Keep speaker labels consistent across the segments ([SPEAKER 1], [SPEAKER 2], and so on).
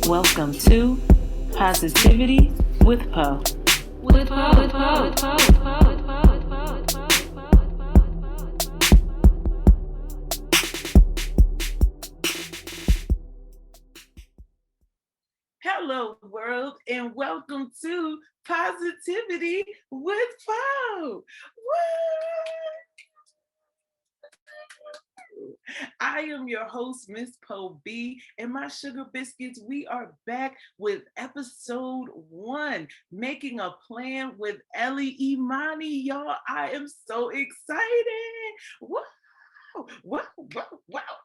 [SPEAKER 1] Welcome to Positivity with Poe. Hello, world, and welcome to Positivity with Poe. I am your host, Miss Poe B, and my sugar biscuits. We are back with episode 1, Making a Plan with Ellie Imani. Y'all, I am so excited. Wow.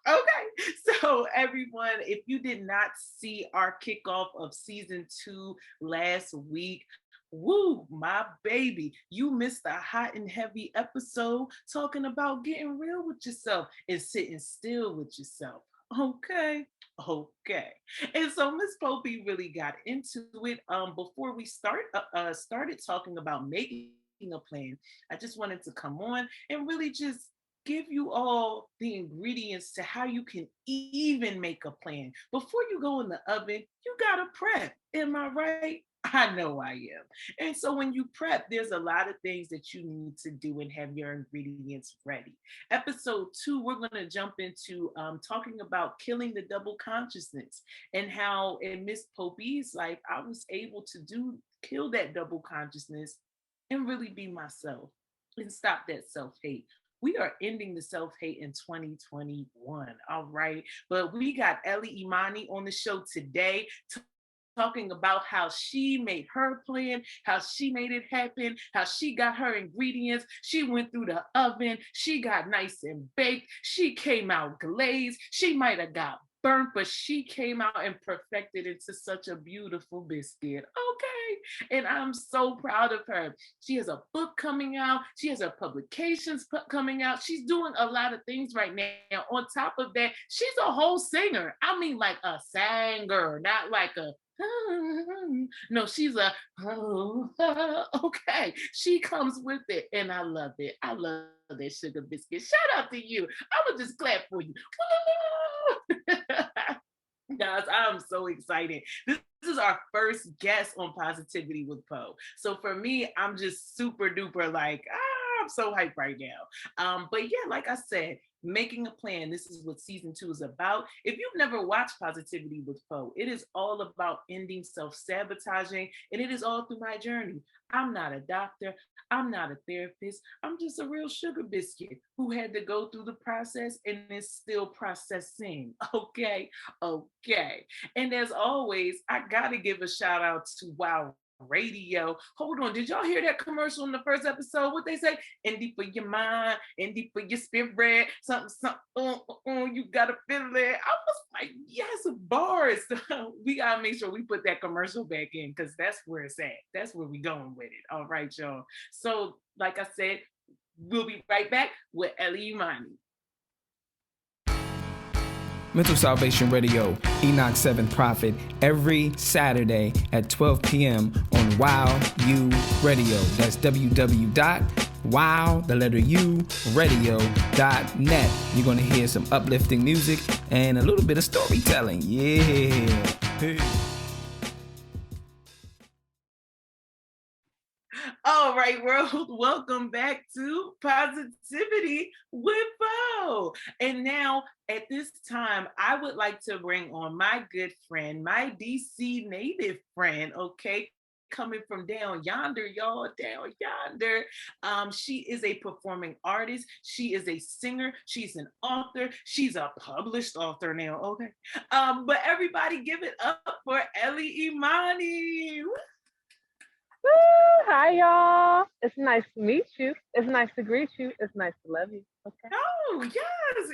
[SPEAKER 1] Okay. So everyone, if you did not see our kickoff of season 2 last week, woo, my baby, you missed a hot and heavy episode talking about getting real with yourself and sitting still with yourself. Okay. And so Miss Popey really got into it. Before we started talking about making a plan, I just wanted to come on and really just give you all the ingredients to how you can even make a plan. Before you go in the oven, you gotta prep. Am I right? I know I am. And so when you prep, there's a lot of things that you need to do and have your ingredients ready. Episode 2, we're going to jump into talking about killing the double consciousness and how in Miss Popey's life, I was able to kill that double consciousness and really be myself and stop that self-hate. We are ending the self-hate in 2021, all right? But we got Ellie Imani on the show today talking about how she made her plan, how she made it happen, how she got her ingredients. She went through the oven. She got nice and baked. She came out glazed. She might have got burnt, but she came out and perfected into such a beautiful biscuit. Okay. And I'm so proud of her. She has a book coming out. She has her publications coming out. She's doing a lot of things right now. On top of that, she's a whole singer. I mean, like a singer, not like a no, she's a okay. She comes with it, and I love it. I love that sugar biscuit. Shout out to you. I would just clap for you. Guys, I'm so excited. This is our first guest on Positivity with Poe. So for me, I'm just super duper like, I'm so hyped right now. But yeah, like I said, making a plan. This is what season 2 is about. If you've never watched Positivity with Poe, it is all about ending self-sabotaging, and it is all through my journey. I'm not a doctor. I'm not a therapist. I'm just a real sugar biscuit who had to go through the process and is still processing. Okay. And as always, I gotta give a shout out to Wow Radio. Hold on, did y'all hear that commercial in the first episode? What they say? Indie for your mind, indie for your spirit, something, you gotta feel it. I was like, yes, bars. We gotta make sure we put that commercial back in because that's where it's at. That's where we going with it. All right, y'all. So, like I said, we'll be right back with Ellie Imani.
[SPEAKER 2] Mental Salvation Radio, Enoch 7th Prophet, every Saturday at 12 p.m. on Wow U Radio. That's www.wow.radio.net. You're going to hear some uplifting music and a little bit of storytelling. Yeah. Hey.
[SPEAKER 1] All right, world, welcome back to Positivity with Poe. And now, at this time, I would like to bring on my good friend, my DC native friend, okay? Coming from down yonder, y'all, down yonder. She is a performing artist. She is a singer. She's an author. She's a published author now, okay? But everybody give it up for Ellie Imani.
[SPEAKER 3] Woo! Hi, y'all. It's nice to meet you. It's nice to greet you. It's nice to love you. Okay.
[SPEAKER 1] Oh, yes.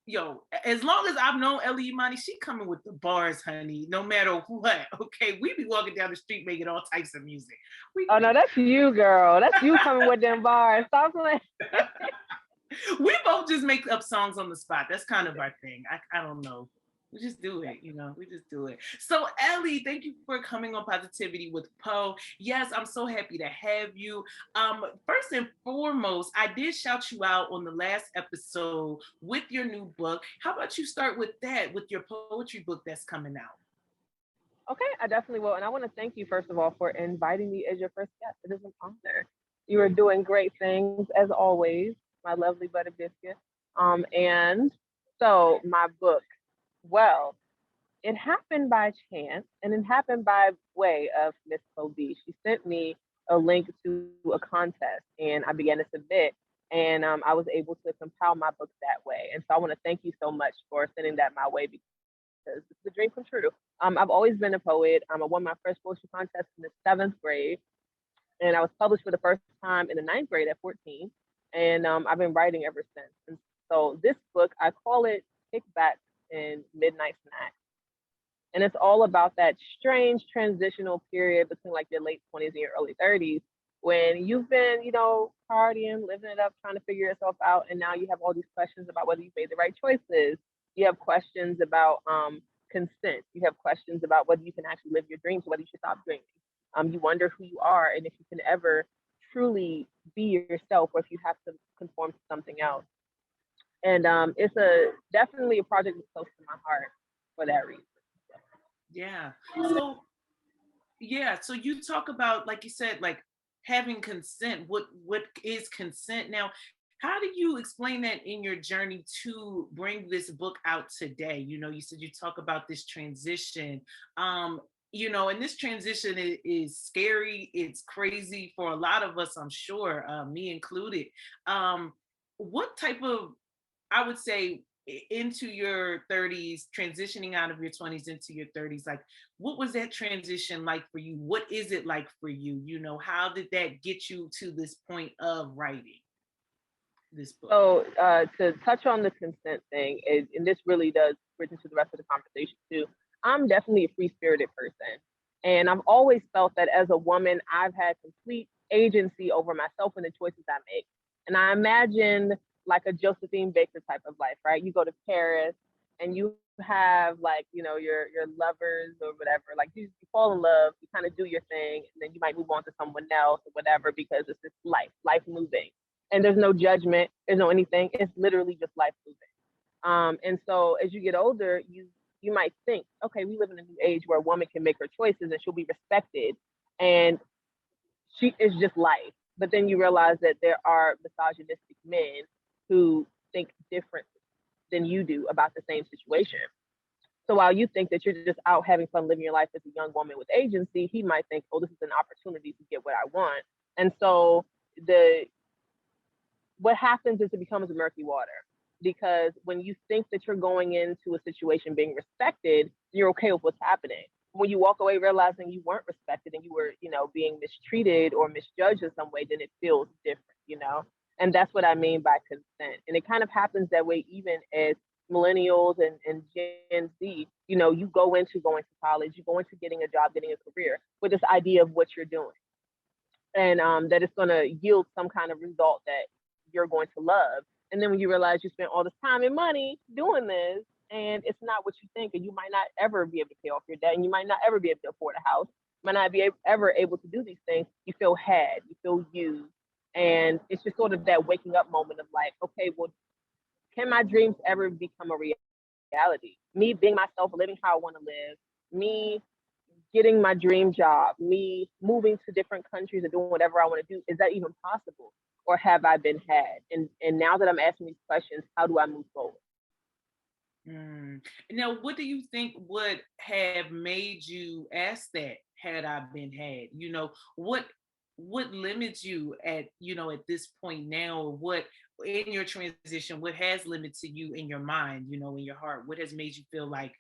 [SPEAKER 1] Yo, as long as I've known Ellie Imani, she coming with the bars, honey, no matter what. Okay, we be walking down the street making all types of music.
[SPEAKER 3] Oh, no, that's you, girl. That's you coming with them bars. Stop playing.
[SPEAKER 1] We both just make up songs on the spot. That's kind of our thing. I don't know. We just do it, we just do it. So, Ellie, thank you for coming on Positivity with Poe. Yes, I'm so happy to have you. First and foremost, I did shout you out on the last episode with your new book. How about you start with that, with your poetry book that's coming out?
[SPEAKER 3] Okay, I definitely will. And I want to thank you, first of all, for inviting me as your first guest. It is an honor. You are doing great things, as always, my lovely butter biscuit. And so, my book, well, it happened by chance, and it happened by way of Miss Kobe. She sent me a link to a contest, and I began to submit, and I was able to compile my book that way. And so I want to thank you so much for sending that my way because this is a dream come true. I've always been a poet. I won my first poetry contest in the seventh grade, and I was published for the first time in the ninth grade at 14. And I've been writing ever since. And so this book, I call it Kickbacks and Midnight Snacks. And it's all about that strange transitional period between like your late 20s and your early 30s when you've been, partying, living it up, trying to figure yourself out. And now you have all these questions about whether you made the right choices. You have questions about consent. You have questions about whether you can actually live your dreams, whether you should stop dreaming. You wonder who you are and if you can ever truly be yourself or if you have to conform to something else. And it's definitely a project that's close to my heart for that reason.
[SPEAKER 1] Yeah. So you talk about, like you said, like having consent. What is consent now? How do you explain that in your journey to bring this book out today? You said you talk about this transition. And this transition is scary. It's crazy for a lot of us, I'm sure, me included. What type of, I would say, into your 30s, transitioning out of your 20s into your 30s, like what was that transition like for you? What is it like for you? How did that get you to this point of writing this book?
[SPEAKER 3] So to touch on the consent thing, and this really does bridge into the rest of the conversation too. I'm definitely a free-spirited person, and I've always felt that as a woman, I've had complete agency over myself and the choices I make. And I imagine like a Josephine Baker type of life, right? You go to Paris and you have like your lovers or whatever. Like you fall in love, you kind of do your thing, and then you might move on to someone else or whatever because it's just life moving and there's no judgment, there's no anything. It's literally just life moving. And so as you get older, you might think, okay, we live in a new age where a woman can make her choices and she'll be respected, and she is just life. But then you realize that there are misogynistic men who think different than you do about the same situation. So while you think that you're just out having fun living your life as a young woman with agency, he might think, oh, this is an opportunity to get what I want. And so what happens is it becomes murky water, because when you think that you're going into a situation being respected, you're okay with what's happening. When you walk away realizing you weren't respected and you were, being mistreated or misjudged in some way, then it feels different. And that's what I mean by consent. And it kind of happens that way even as millennials and Gen Z. You go into going to college, you go into getting a job, getting a career with this idea of what you're doing, and that it's going to yield some kind of result that you're going to love. And then when you realize you spent all this time and money doing this and it's not what you think, and you might not ever be able to pay off your debt, and you might not ever be able to afford a house, you might not be ever able to do these things, you feel had, you feel used. And it's just sort of that waking up moment of like, okay, well, can my dreams ever become a reality? Me being myself, living how I want to live, me getting my dream job, me moving to different countries and doing whatever I want to do, is that even possible? Or have I been had? And now that I'm asking these questions, how do I move forward?
[SPEAKER 1] Now, what do you think would have made you ask that? Had I been had? What limits you at this point now? Or what in your transition? What has limited you in your mind? In your heart? What has made you feel like,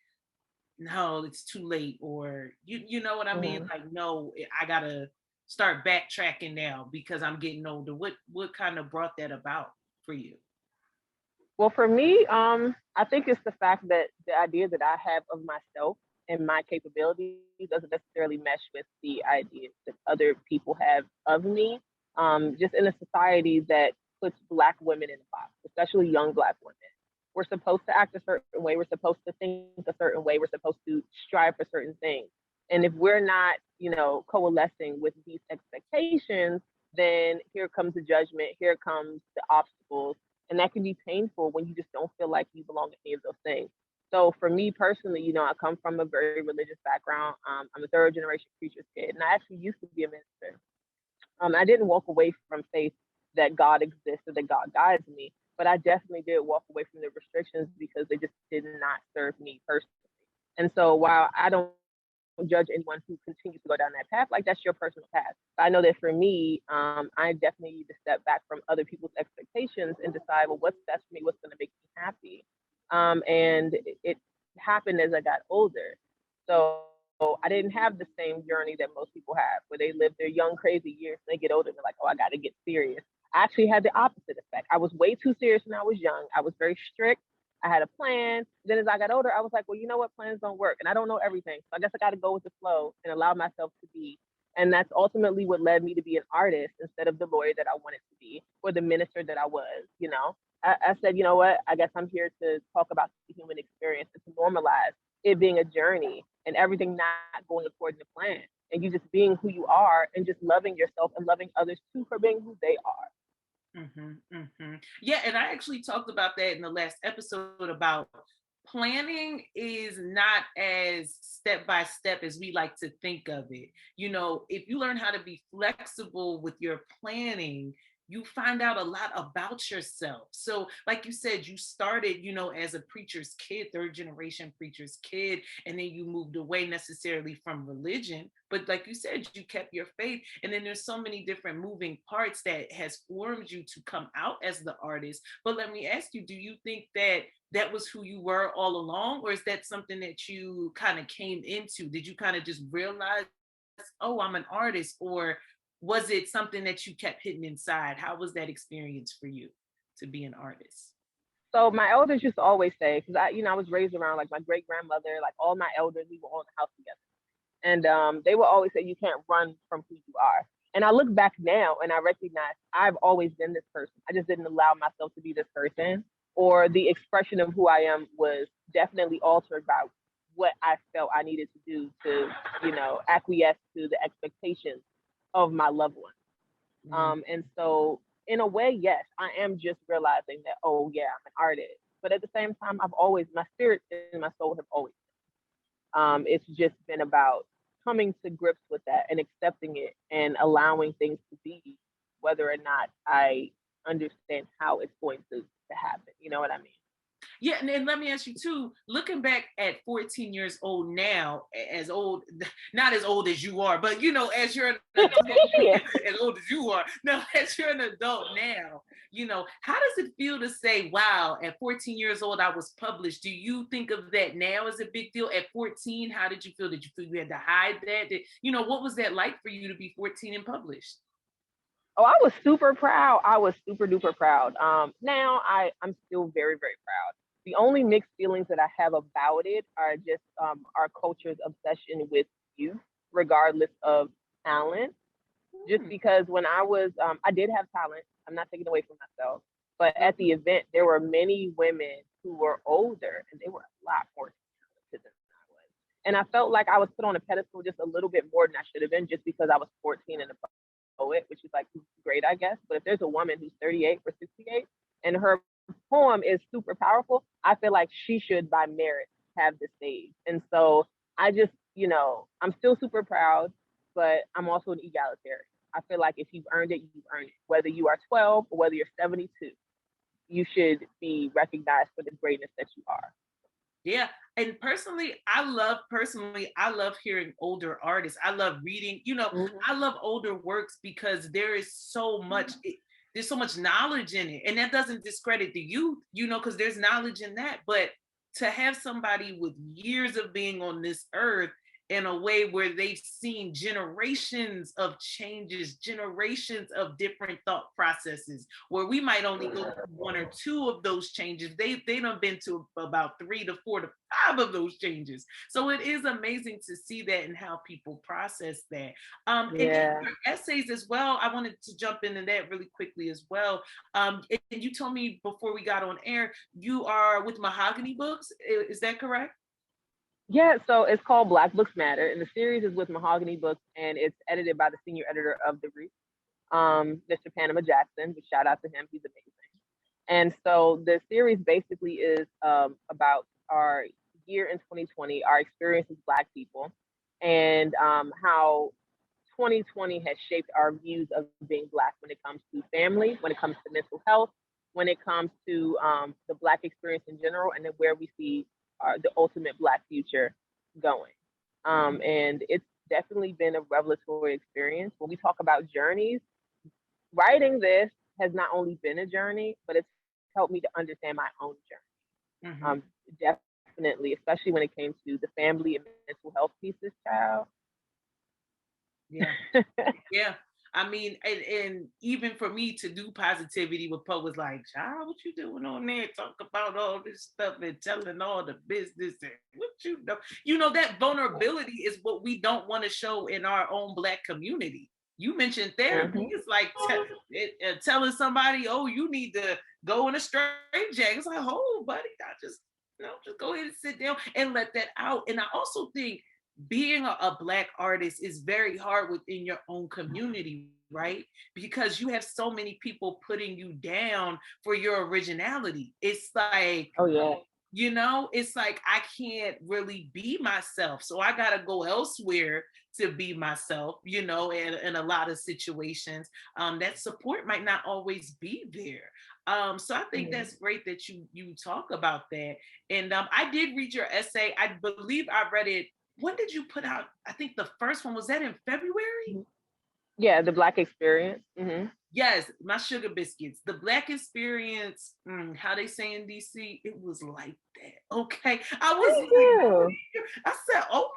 [SPEAKER 1] no, it's too late, or you know what I mean?
[SPEAKER 3] Mm-hmm.
[SPEAKER 1] Like, no, I gotta start backtracking now because I'm getting older. What kind of brought that about for you?
[SPEAKER 3] Well, for me, I think it's the fact that the idea that I have of myself and my capabilities doesn't necessarily mesh with the ideas that other people have of me. Just in a society that puts Black women in a box, especially young Black women, We're supposed to act a certain way. We're supposed to think a certain way. We're supposed to strive for certain things. And if we're not, coalescing with these expectations, then here comes the judgment, here comes the obstacles. And that can be painful when you just don't feel like you belong in any of those things. So for me personally, I come from a very religious background. I'm a third generation preacher's kid, and I actually used to be a minister. I didn't walk away from faith that God exists or that God guides me, but I definitely did walk away from the restrictions because they just did not serve me personally. And so while I don't judge anyone who continues to go down that path, like that's your personal path. But I know that for me, I definitely need to step back from other people's expectations and decide, well, what's best for me, what's going to make me happy. And it happened as I got older. So I didn't have the same journey that most people have, where they live their young, crazy years. And they get older and they're like, oh, I got to get serious. I actually had the opposite effect. I was way too serious when I was young. I was very strict. I had a plan. Then as I got older, I was like, well, you know what? Plans don't work. And I don't know everything. So I guess I got to go with the flow and allow myself to be. And that's ultimately what led me to be an artist instead of the lawyer that I wanted to be or the minister that I was. I said, you know what? I guess I'm here to talk about the human experience and to normalize it being a journey and everything not going according to plan. And you just being who you are and just loving yourself and loving others too for being who they are.
[SPEAKER 1] Yeah, and I actually talked about that in the last episode about planning is not as step by step as we like to think of it. If you learn how to be flexible with your planning, you find out a lot about yourself. So, like you said, you started, as a preacher's kid, third generation preacher's kid, and then you moved away necessarily from religion. But like you said, you kept your faith. And then there's so many different moving parts that has formed you to come out as the artist. But let me ask you, do you think that that was who you were all along? Or is that something that you kind of came into? Did you kind of just realize, oh, I'm an artist? Or was it something that you kept hidden inside? How was that experience for you to be an artist?
[SPEAKER 3] So my elders used to always say, because I was raised around like my great grandmother, like all my elders, we were all in the house together. And they will always say, you can't run from who you are. And I look back now and I recognize I've always been this person. I just didn't allow myself to be this person, or the expression of who I am was definitely altered by what I felt I needed to do to, acquiesce to the expectations of my loved ones. And so in a way, yes, I am just realizing that, oh yeah, I'm an artist. But at the same time, my spirit and my soul have always it's just been about coming to grips with that and accepting it and allowing things to be, whether or not I understand how it's going to happen. You know what I mean?
[SPEAKER 1] Yeah, and then let me ask you too, looking back at 14 years old now, as old, not as old as you are, but as you're an adult,
[SPEAKER 3] Yeah.
[SPEAKER 1] as old as you are, no, as you're an adult now, how does it feel to say, wow, at 14 years old, I was published? Do you think of that now as a big deal? At 14, how did you feel? Did you feel you had to hide that? What was that like for you to be 14 and published?
[SPEAKER 3] Oh, I was super proud. I was super duper proud. Now I'm still very, very proud. The only mixed feelings that I have about it are just our culture's obsession with youth, regardless of talent. Just because when I did have talent. I'm not taking away from myself. But at the event, there were many women who were older and they were a lot more talented than I was. And I felt like I was put on a pedestal just a little bit more than I should have been just because I was 14 and a poet, which is like great, I guess. But if there's a woman who's 38 or 68 and her poem is super powerful, I feel like she should, by merit, have the stage. And so I just, I'm still super proud, but I'm also an egalitarian. I feel like if you've earned it, you've earned it. Whether you are 12 or whether you're 72, you should be recognized for the greatness that you are.
[SPEAKER 1] Yeah. And I love hearing older artists. I love reading, I love older works because there is so much, there's so much knowledge in it. And that doesn't discredit the youth, because there's knowledge in that. But to have somebody with years of being on this earth in a way where they've seen generations of changes, generations of different thought processes, where we might only go through one or two of those changes. They done been to about 3 to 4 to 5 of those changes. So it is amazing to see that and how people process that. And in your essays as well, I wanted to jump into that really quickly as well. And you told me before we got on air, you are with Mahogany Books. Is that correct?
[SPEAKER 3] Yeah, so it's called Black Books Matter, and the series is with Mahogany Books, and it's edited by the senior editor of The Reach, Mr. Panama Jackson. But shout out to him, he's amazing. And so the series basically is about our year in 2020, our experience as Black people, and how 2020 has shaped our views of being Black when it comes to family, when it comes to mental health, when it comes to the Black experience in general, and then where we see the ultimate Black future going. And it's definitely been a revelatory experience. When we talk about journeys, writing this has not only been a journey, but it's helped me to understand my own journey. Definitely, especially when it came to the family and mental health pieces, child.
[SPEAKER 1] Yeah. Yeah. I mean, and even for me to do positivity with Poe was like, child, what you doing on there? Talk about all this stuff and telling all the business and what you know. You know, that vulnerability is what we don't want to show in our own Black community. You mentioned therapy. It's like telling somebody, oh, you need to go in a straight jacket. It's like, oh, buddy, I just, just go ahead and sit down and let that out. And I also think being a Black artist is very hard within your own community, right? Because you have so many people putting you down for your originality. It's like,
[SPEAKER 3] oh yeah,
[SPEAKER 1] it's like I can't really be myself. So I got to go elsewhere to be myself, in a lot of situations. That support might not always be there. So I think that's great that you talk about that. And I did read your essay. I believe I read it. When did you put out? I think the first one was that in February?
[SPEAKER 3] Yeah, the Black experience.
[SPEAKER 1] Yes, my sugar biscuits. The Black experience, how they say in DC, it was like that. Okay. I said, oh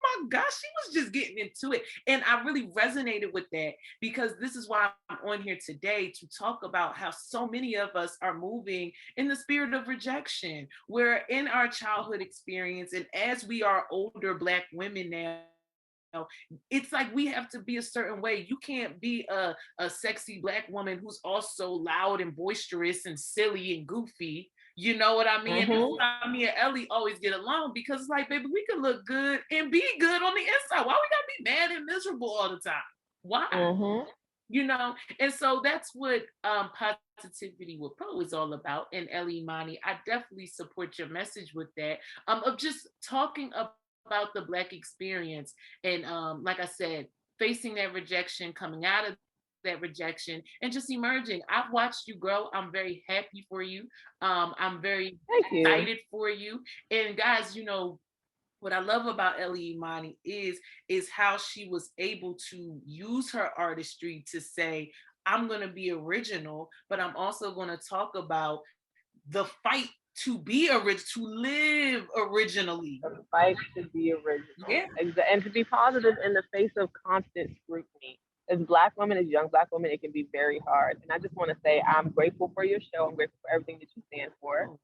[SPEAKER 1] my gosh, she was just getting into it. And I really resonated with that because this is why I'm on here today to talk about how so many of us are moving in the spirit of rejection. We're in our childhood experience, and as we are older Black women now, it's like we have to be a certain way. You can't be a sexy Black woman who's also loud and boisterous and silly and goofy. You know what I mean? Mm-hmm. Me and Ellie always get along because it's like, baby, we can look good and be good on the inside. Why we gotta be mad and miserable all the time? Why? And so that's what positivity with Pro is all about. And Ellie, Imani, I definitely support your message with that. Of just talking about the Black experience and like I said, facing that rejection, coming out of that rejection and just emerging. I've watched you grow. I'm very happy for you. I'm very excited for you. And guys, what I love about Ellie Imani is how she was able to use her artistry to say, I'm going to be original, but I'm also going to talk about the fight to be original, to live originally.
[SPEAKER 3] The fight to be original. And to be positive in the face of constant scrutiny. As Black women, as young Black women, it can be very hard. And I just want to say I'm grateful for your show. I'm grateful for everything that you stand for.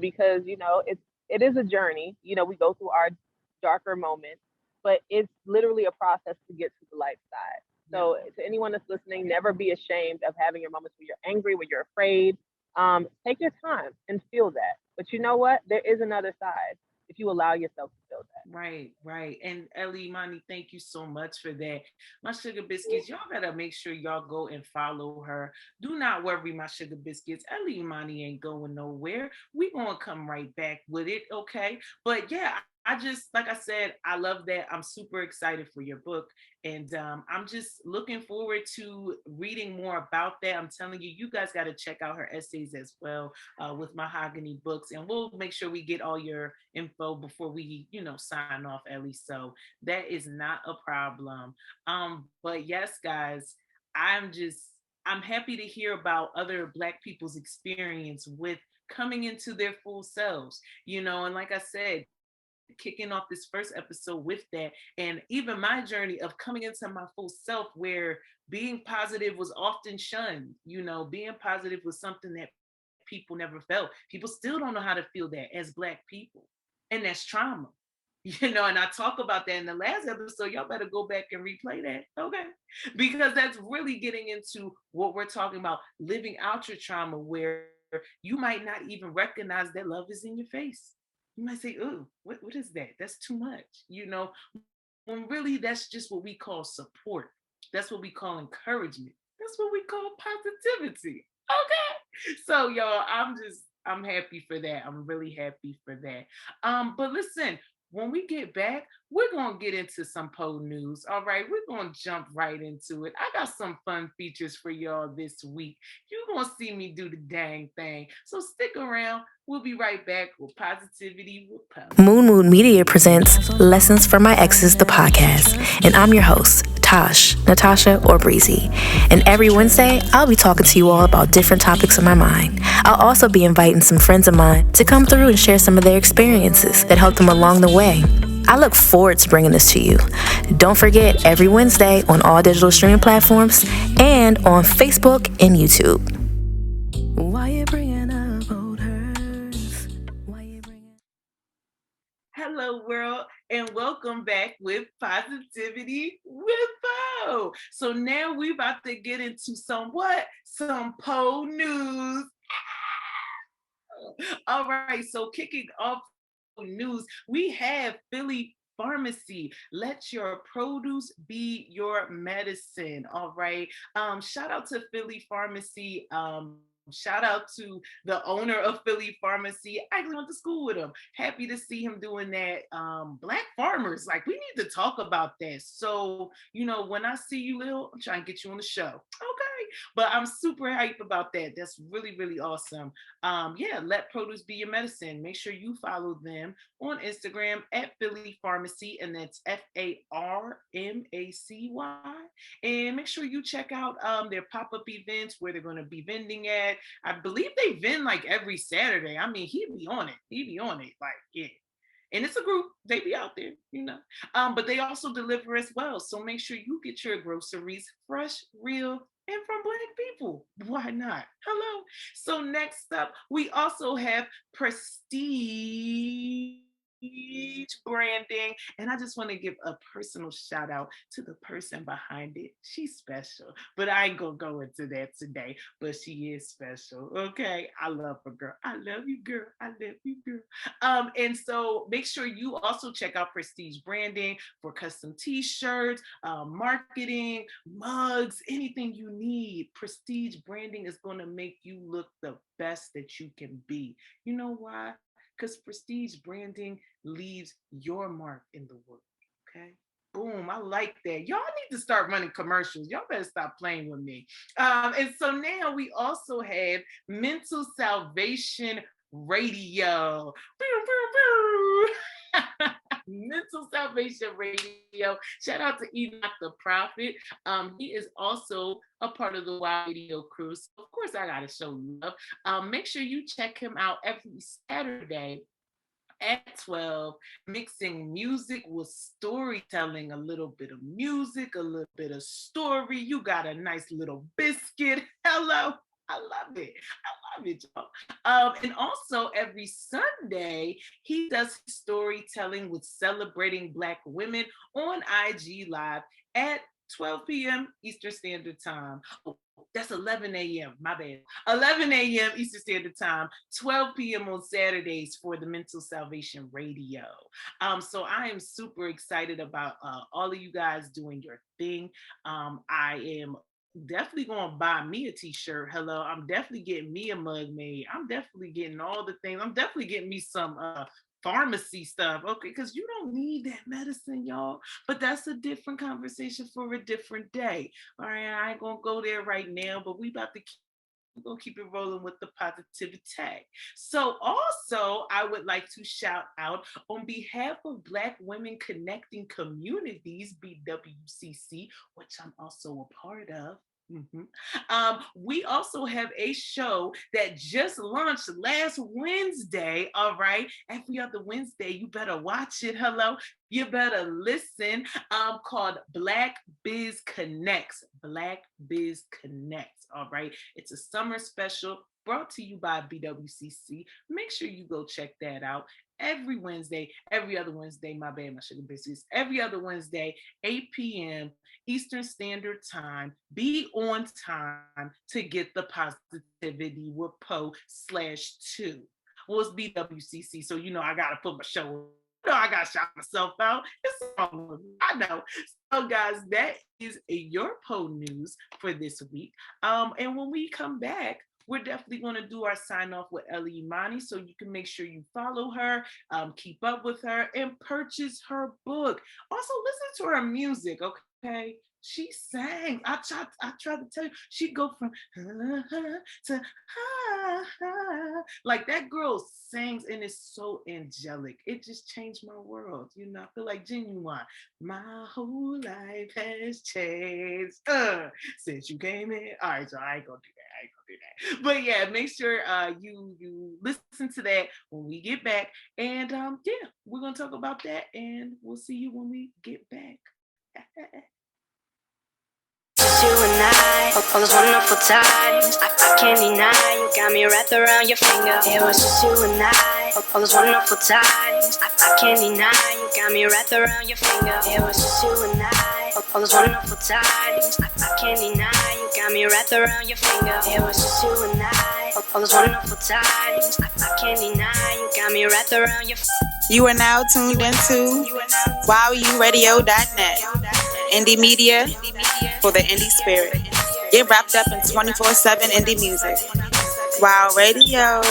[SPEAKER 3] Because, it is a journey. We go through our darker moments, but it's literally a process to get to the light side. So to anyone that's listening, never be ashamed of having your moments where you're angry, where you're afraid. Take your time and feel that. But you know what? There is another side if you allow yourself to feel that.
[SPEAKER 1] Right. And Ellie, Imani, thank you so much for that. My sugar biscuits, y'all gotta make sure y'all go and follow her. Do not worry, my sugar biscuits. Ellie, Imani ain't going nowhere. We gonna come right back with it, okay? But yeah, I just, like I said, I love that. I'm super excited for your book. And I'm just looking forward to reading more about that. I'm telling you, you guys got to check out her essays as well with Mahogany Books. And we'll make sure we get all your info before we, sign off, Ellie. So that is not a problem. But yes, guys, I'm happy to hear about other Black people's experience with coming into their full selves, and like I said, kicking off this first episode with that. And even my journey of coming into my full self, where being positive was often shunned. Being positive was something that people never felt. People still don't know how to feel that as Black people. And that's trauma. And I talk about that in the last episode. Y'all better go back and replay that. Okay. Because that's really getting into what we're talking about, living out your trauma, where you might not even recognize that love is in your face. You might say, "Ooh, what is that? That's too much," when really that's just what we call support. That's what we call encouragement. That's what we call positivity. Okay. So y'all, I'm happy for that. I'm really happy for that. But listen, when we get back, we're gonna get into some pole news. All right, we're gonna jump right into it. I got some fun features for y'all this week. You're gonna see me do the dang thing. So stick around. We'll be right back with Positivity with Pump.
[SPEAKER 4] Moon Moon Media presents Lessons from My Exes, the podcast. And I'm your host, Tosh, Natasha, or Breezy. And every Wednesday, I'll be talking to you all about different topics on my mind. I'll also be inviting some friends of mine to come through and share some of their experiences that helped them along the way. I look forward to bringing this to you. Don't forget, every Wednesday on all digital streaming platforms and on Facebook and YouTube. Why you bringing up old hurts? Why you bringing...
[SPEAKER 1] Hello, world, and welcome back with Positivity with Poe. So now we're about to get into some Poe news. All right, so kicking off news, we have Philly Pharmacy. Let your produce be your medicine. All right. Shout out to Philly Pharmacy. Shout out to the owner of Philly Pharmacy. I actually went to school with him. Happy to see him doing that. Black farmers, like, we need to talk about that. So, when I see you, Lil, I'm trying to get you on the show. Okay. But I'm super hyped about that. That's really, really awesome. Yeah, let produce be your medicine. Make sure you follow them on Instagram at Philly Pharmacy, and that's FARMACY. And make sure you check out their pop-up events where they're going to be vending at. I believe they vend like every Saturday. I mean, he be on it. Like, yeah. And it's a group. They be out there. But they also deliver as well. So make sure you get your groceries fresh, real, and from Black people. Why not? Hello. So next up, we also have Prestige Branding. And I just want to give a personal shout out to the person behind it. She's special, but I ain't gonna go into that today, but she is special. Okay. I love her, girl. I love you, girl. I love you, girl. And so make sure you also check out Prestige Branding for custom t-shirts, marketing, mugs, anything you need. Prestige Branding is going to make you look the best that you can be. You know why? Because Prestige Branding leaves your mark in the world. Okay. Boom, I like that. Y'all need to start running commercials. Y'all better stop playing with me. And so now we also have Mental Salvation Radio. Mental Salvation Radio. Shout out to Enoch the Prophet. He is also a part of the Wild Radio crew. So of course I gotta show love. Make sure you check him out every Saturday at 12, mixing music with storytelling, a little bit of music, a little bit of story. You got a nice little biscuit. Hello. I love it. I love it, y'all. And also every Sunday, he does storytelling with celebrating Black women on IG Live at 12 p.m. Eastern Standard Time. Oh, that's 11 a.m. My bad. 11 a.m. Eastern Standard Time, 12 p.m. on Saturdays for the Mental Salvation Radio. So I am super excited about all of you guys doing your thing. I am definitely going to buy me a t-shirt. Hello. I'm definitely getting me a mug made. I'm definitely getting all the things. I'm definitely getting me some pharmacy stuff. Okay. Because you don't need that medicine, y'all. But that's a different conversation for a different day. All right. I ain't going to go there right now, but we about to we're going to keep it rolling with the positivity tag. So also, I would like to shout out on behalf of Black Women Connecting Communities, BWCC, which I'm also a part of. We also have a show that just launched last Wednesday. All right. Every other Wednesday, you better watch it. Hello. You better listen. Called Black Biz Connects. Black Biz Connects. All right. It's a summer special brought to you by BWCC. Make sure you go check that out. Every Wednesday, every other Wednesday, my bad, my sugar biscuits, every other Wednesday, 8 p.m. Eastern Standard Time. Be on time to get the positivity with Poe/2. Well, it's BWCC, so you know I gotta put my show. I gotta shout myself out. It's wrong. I know. So, guys, that is your Poe news for this week. And when we come back, we're definitely going to do our sign off with Ellie Imani, so you can make sure you follow her, keep up with her, and purchase her book. Also, listen to her music, okay? She sang. I tried to tell you, she'd go from to like that girl sings and is so angelic. It just changed my world. You know, I feel like Genuine. My whole life has changed since you came in. All right, so I ain't gonna do that. But yeah, make sure you listen to that when we get back. And yeah, we're gonna talk about that, and we'll see you when we get back.
[SPEAKER 5] You and I, all those wonderful times. I can't deny you got me wrapped around your finger. It was just you and I, all those wonderful times. I can't deny you got me wrapped around your finger. It was just you and I, all those wonderful times. I can't deny you got me wrapped around your finger. It was just you and I, all those wonderful times. I can't deny you got me wrapped around your finger.
[SPEAKER 6] You are now tuned into WowURadio.net, indie media for the indie spirit. Get wrapped up in 24/7 indie music. Wow Radio.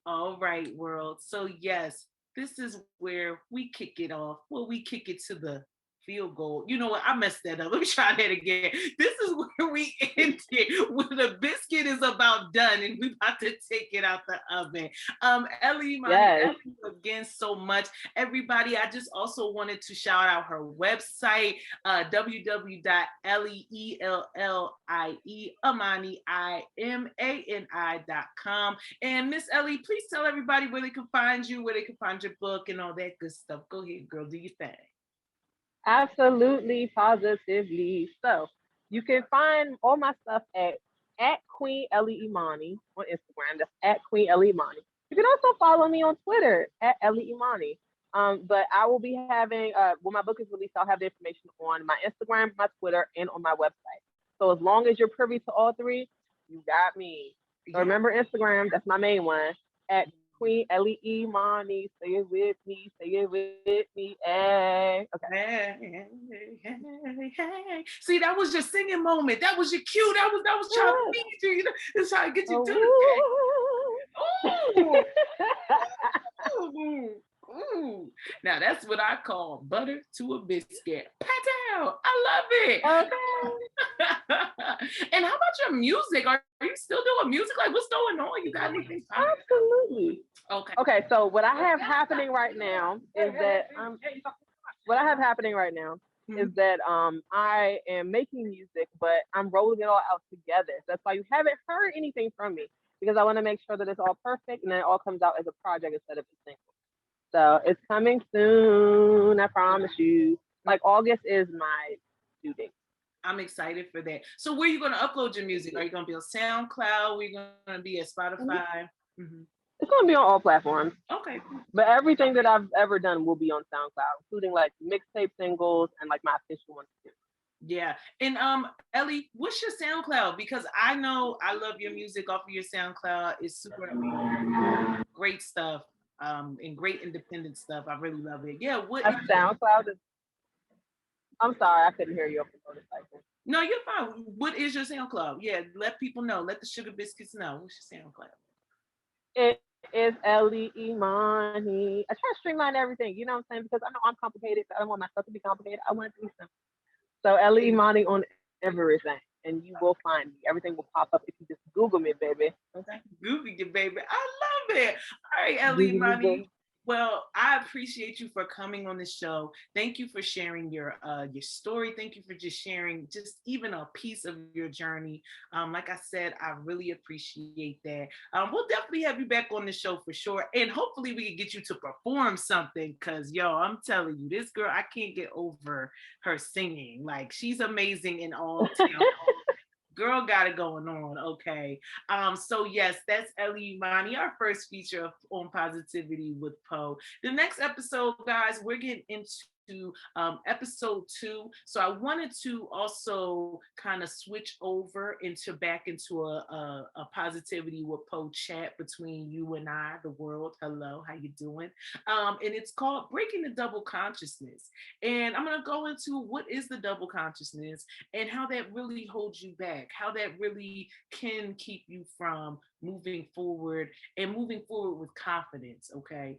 [SPEAKER 1] All right, world. So yes, this is where we kick it off. Well, we kick it to the field goal. You know what? I messed that up. Let me try that again. This is where we end it. When the biscuit is about done and we about to take it out the oven. Ellie, thank you again so much. Everybody, I just also wanted to shout out her website, www.Ellie.Imani.com. And Miss Ellie, please tell everybody where they can find you, where they can find your book and all that good stuff. Go ahead, girl, do your thing.
[SPEAKER 3] Absolutely, positively. So you can find all my stuff at Queen Ellie Imani on Instagram. That's at Queen Ellie Imani. You can also follow me on Twitter at Ellie Imani. But I will be having when my book is released, I'll have the information on my Instagram, my Twitter, and on my website. So as long as you're privy to all three, you got me. So remember Instagram, that's my main one, at Queen Ellie Imani. Say it with me. Say it with me. Hey. Okay.
[SPEAKER 1] Hey. See, that was your singing moment. That was your cue. That was trying to feed you. You know, it's trying to get you to the thing. Ooh. Now that's what I call butter to a biscuit. Pat-ow. I love it.
[SPEAKER 3] Okay.
[SPEAKER 1] And how about your music? Are you still doing music? Like, what's going on? You got anything?
[SPEAKER 3] Absolutely.
[SPEAKER 1] Okay.
[SPEAKER 3] So what I have happening right now is that I am making music, but I'm rolling it all out together. That's why you haven't heard anything from me, because I want to make sure that it's all perfect and then it all comes out as a project instead of a single. So it's coming soon, I promise you. Like August is my due date.
[SPEAKER 1] I'm excited for that. So where are you going to upload your music? Are you going to be on SoundCloud? Are you going to be at Spotify? Mm-hmm.
[SPEAKER 3] It's going to be on all platforms.
[SPEAKER 1] Okay.
[SPEAKER 3] But everything that I've ever done will be on SoundCloud, including like mixtape singles and like my official ones too.
[SPEAKER 1] Yeah. And Ellie, what's your SoundCloud? Because I know I love your music off of your SoundCloud. It's super amazing. Great stuff. And great independent stuff. I really love it. Yeah. What
[SPEAKER 3] SoundCloud is... I'm sorry, I couldn't hear you over the motorcycle.
[SPEAKER 1] No, you're fine. What is your SoundCloud? Yeah, let people know. Let the Sugar Biscuits know. What's your SoundCloud?
[SPEAKER 3] It is Ellie Imani. I try to streamline everything, you know what I'm saying? Because I know I'm complicated, so I don't want my stuff to be complicated. I want it to be simple. So Ellie Imani on everything. and you will find me. Everything will pop up if you just Google me, baby.
[SPEAKER 1] Okay. Google you, baby. I love it. All right, Ellie,
[SPEAKER 3] Google me,
[SPEAKER 1] Imani.
[SPEAKER 3] baby.
[SPEAKER 1] Well, I appreciate you for coming on the show. Thank you for sharing your story. Thank you for just sharing just even a piece of your journey. Like I said, I really appreciate that. We'll definitely have you back on the show for sure. And hopefully we can get you to perform something because, yo, I'm telling you, this girl, I can't get over her singing. Like, she's amazing in all talent. Girl got it going on, okay. So yes, that's Ellie Imani, our first feature on Positivity with Poe. The next episode, guys, we're getting into episode 2. So I wanted to also kind of switch over back into a Positivity with Poe chat between you and I, the world. Hello, how you doing? And it's called Breaking the Double Consciousness. And I'm gonna go into what is the double consciousness and how that really holds you back, how that really can keep you from moving forward with confidence. Okay.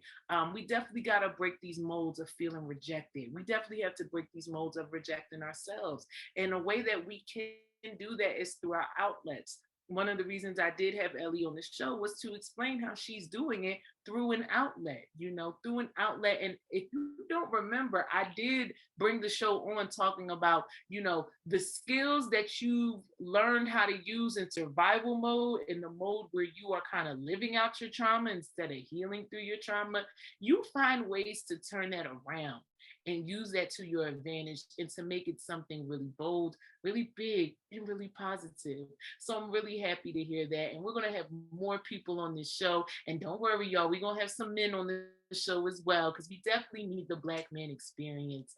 [SPEAKER 1] We definitely got to break these molds of feeling rejected. We definitely have to break these molds of rejecting ourselves. And a way that we can do that is through our outlets. One of the reasons I did have Ellie on the show was to explain how she's doing it through an outlet, through an outlet. And if you don't remember, I did bring the show on talking about, the skills that you've learned how to use in survival mode, in the mode where you are kind of living out your trauma instead of healing through your trauma. You find ways to turn that around and use that to your advantage and to make it something really bold, really big, and really positive. So I'm really happy to hear that. And we're going to have more people on this show. And don't worry, y'all, we're going to have some men on the show as well, because we definitely need the Black man experience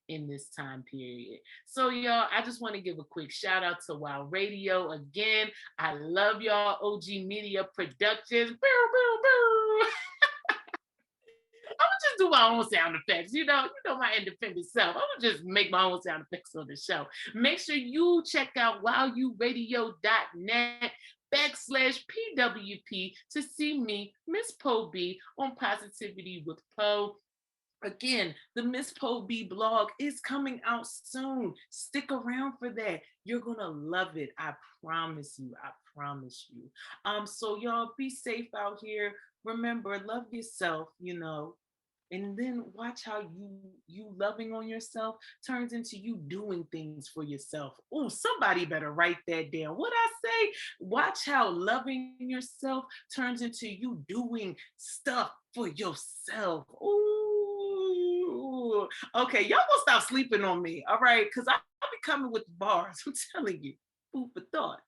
[SPEAKER 1] in this time period. So, y'all, I just want to give a quick shout out to Wow Radio again. I love y'all, OG Media Productions. Boo, boo, boo. I'm gonna just do my own sound effects. You know my independent self. I'm gonna just make my own sound effects on the show. Make sure you check out wowuradio.net/PWP to see me, Miss Poe B, on Positivity with Poe. Again, the Miss Poe B blog is coming out soon. Stick around for that. You're gonna love it. I promise you. I promise you. So y'all be safe out here. Remember, love yourself, and then watch how you loving on yourself turns into you doing things for yourself. Oh, somebody better write that down. What I say? Watch how loving yourself turns into you doing stuff for yourself. Ooh. Okay, y'all gonna stop sleeping on me, all right? Because I'll be coming with the bars. I'm telling you. Food for thought.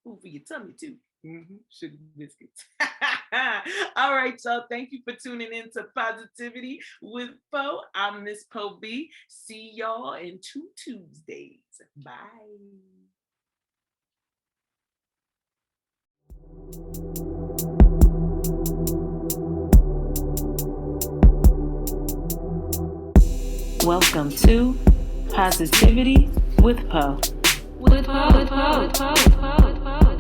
[SPEAKER 1] Food for your tummy, too. Sugar biscuits. All right, y'all. Thank you for tuning in to Positivity with Poe. I'm Miss Poe B. See y'all in 2 Tuesdays. Bye. Welcome to Positivity with Poe. With Poe.